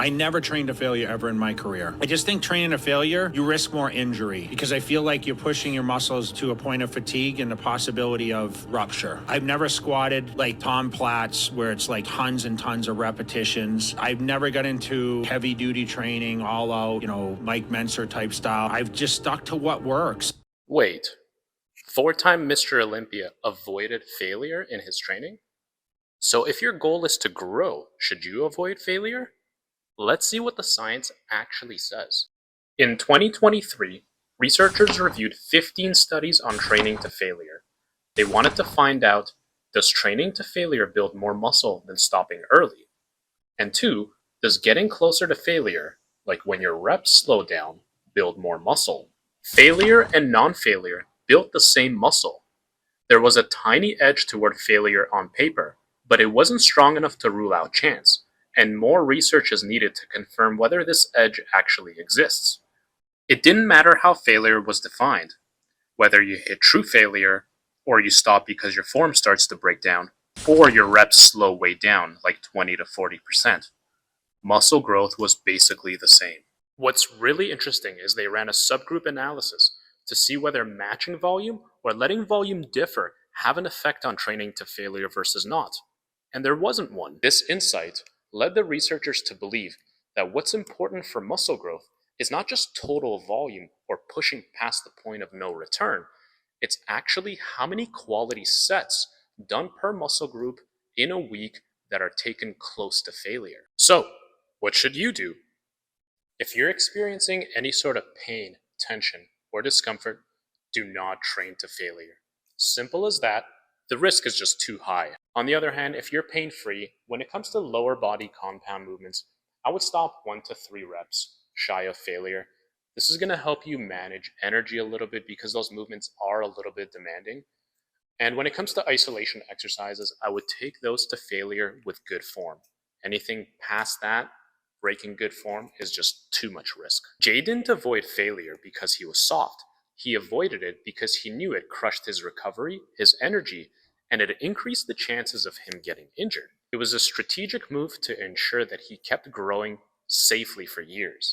I never trained to failure ever in my career. I just think training to failure, you risk more injury because I feel like you're pushing your muscles to a point of fatigue and the possibility of rupture. I've never squatted like Tom Platz where it's like tons and tons of repetitions. I've never got into heavy duty training, all out, Mike Menser type style. I've just stuck to what works. Wait, four-time Mr. Olympia avoided failure in his training? So if your goal is to grow, should you avoid failure? Let's see what the science actually says. In 2023, researchers reviewed 15 studies on training to failure. They wanted to find out, does training to failure build more muscle than stopping early? And two, does getting closer to failure, like when your reps slow down, build more muscle? Failure and non-failure built the same muscle. There was a tiny edge toward failure on paper, but it wasn't strong enough to rule out chance, and more research is needed to confirm whether this edge actually exists. It didn't matter how failure was defined, whether you hit true failure, or you stop because your form starts to break down, or your reps slow way down, like 20 to 40%. Muscle growth was basically the same. What's really interesting is they ran a subgroup analysis to see whether matching volume or letting volume differ have an effect on training to failure versus not. And there wasn't one. This insight led the researchers to believe that what's important for muscle growth is not just total volume or pushing past the point of no return, it's actually how many quality sets done per muscle group in a week that are taken close to failure. So, what should you do? If you're experiencing any sort of pain, tension, or discomfort, do not train to failure. Simple as that. The risk is just too high. On the other hand, if you're pain-free, when it comes to lower body compound movements, I would stop 1 to 3 reps shy of failure. This is going to help you manage energy a little bit because those movements are a little bit demanding. And when it comes to isolation exercises, I would take those to failure with good form. Anything past that, breaking good form, is just too much risk. Jay didn't avoid failure because he was soft. He avoided it because he knew it crushed his recovery, his energy, and it increased the chances of him getting injured. It was a strategic move to ensure that he kept growing safely for years.